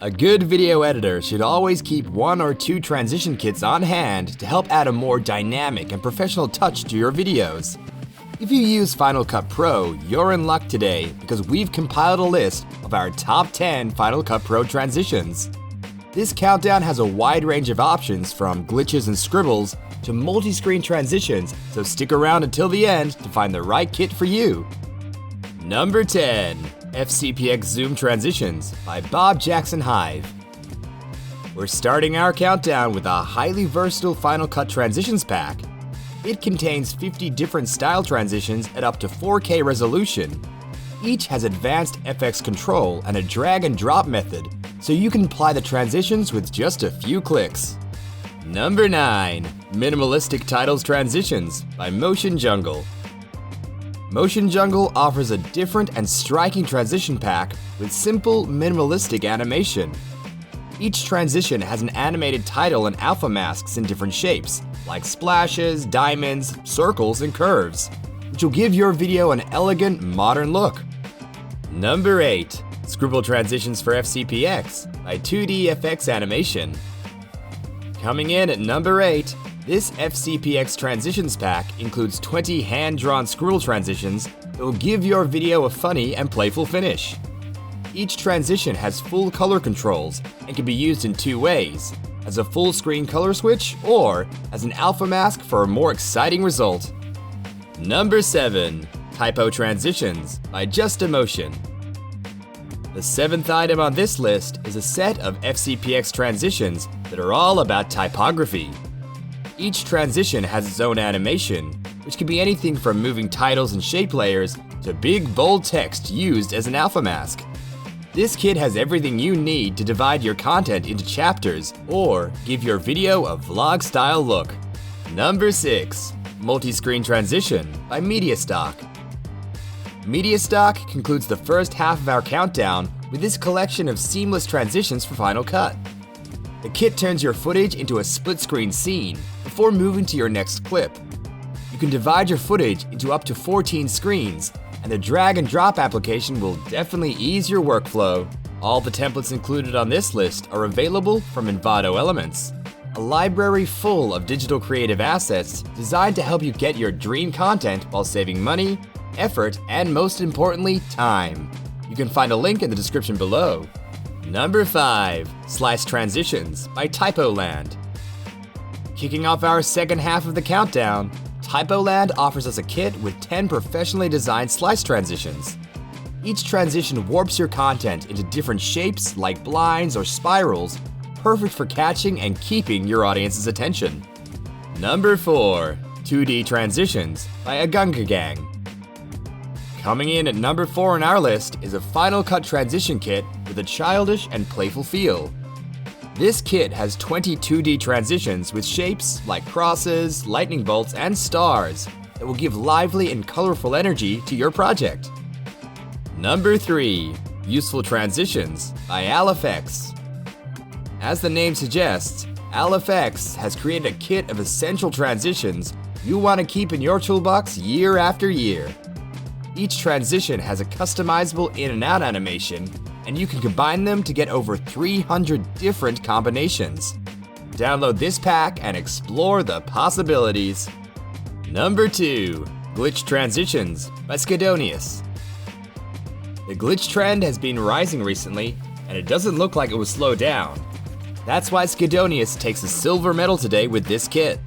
A good video editor should always keep 1 or 2 transition kits on hand to help add a more dynamic and professional touch to your videos. If you use Final Cut Pro, you're in luck today because we've compiled a list of our top 10 Final Cut Pro transitions. This countdown has a wide range of options from glitches and scribbles to multi-screen transitions, so stick around until the end to find the right kit for you. Number 10. FCPX Zoom Transitions by Bob Jackson Hive. We're starting our countdown with a highly versatile Final Cut Transitions pack. It contains 50 different style transitions at up to 4K resolution. Each has advanced FX control and a drag and drop method, so you can apply the transitions with just a few clicks. Number 9. Minimalistic Titles Transitions by Motion Jungle. Motion Jungle offers a different and striking transition pack with simple, minimalistic animation. Each transition has an animated title and alpha masks in different shapes, like splashes, diamonds, circles, and curves, which will give your video an elegant, modern look. Number 8. Scribble Transitions for FCPX by 2DFX Animation. Coming in at number 8, this FCPX Transitions pack includes 20 hand-drawn scribble transitions that will give your video a funny and playful finish. Each transition has full color controls and can be used in 2 ways, as a full screen color switch or as an alpha mask for a more exciting result. Number 7. Typo Transitions by Just Emotion. The 7th item on this list is a set of FCPX transitions that are all about typography. Each transition has its own animation, which can be anything from moving titles and shape layers to big, bold text used as an alpha mask. This kit has everything you need to divide your content into chapters or give your video a vlog-style look. Number 6. Multi-Screen Transition by MediaStock. MediaStock concludes the first half of our countdown with this collection of seamless transitions for Final Cut. The kit turns your footage into a split-screen scene before moving to your next clip. You can divide your footage into up to 14 screens, and the drag and drop application will definitely ease your workflow. All the templates included on this list are available from Envato Elements, a library full of digital creative assets designed to help you get your dream content while saving money, effort, and most importantly, time. You can find a link in the description below. Number 5. Slice Transitions by Typoland. Kicking off our second half of the countdown, Typoland offers us a kit with 10 professionally designed slice transitions. Each transition warps your content into different shapes like blinds or spirals, perfect for catching and keeping your audience's attention. Number 4. 2D Transitions by Agunga Gang. Coming in at number 4 on our list is a Final Cut transition kit with a childish and playful feel. This kit has 20 2D transitions with shapes like crosses, lightning bolts, and stars that will give lively and colorful energy to your project. Number 3. Useful Transitions by AlFX. As the name suggests, AlFX has created a kit of essential transitions you want to keep in your toolbox year after year. Each transition has a customizable in and out animation, and you can combine them to get over 300 different combinations. Download this pack and explore the possibilities. Number 2. Glitch Transitions by Skidonius. The glitch trend has been rising recently, and it doesn't look like it will slow down. That's why Skidonius takes a silver medal today with this kit.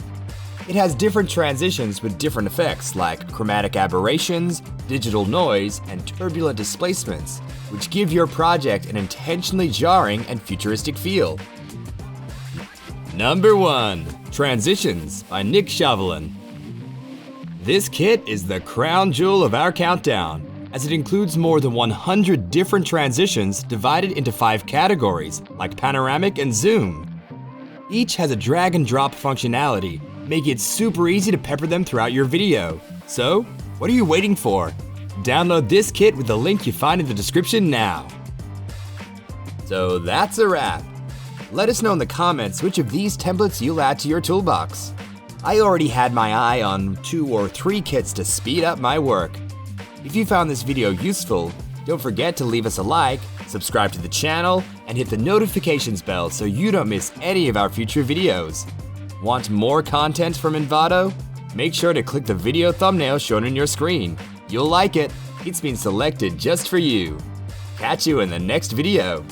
It has different transitions with different effects like chromatic aberrations, digital noise, and turbulent displacements, which give your project an intentionally jarring and futuristic feel. Number 1. Transitions by Nick Chauvelin. This kit is the crown jewel of our countdown, as it includes more than 100 different transitions divided into 5 categories, like panoramic and zoom. Each has a drag and drop functionality, making it super easy to pepper them throughout your video. So, what are you waiting for? Download this kit with the link you find in the description now. So that's a wrap. Let us know in the comments which of these templates you'll add to your toolbox. I already had my eye on 2 or 3 kits to speed up my work. If you found this video useful, Don't forget to leave us a like, subscribe to the channel, and hit the notifications bell so you don't miss any of our future videos. Want more content from Envato? Make sure to click the video thumbnail shown on your screen. You'll like it. It's been selected just for you. Catch you in the next video.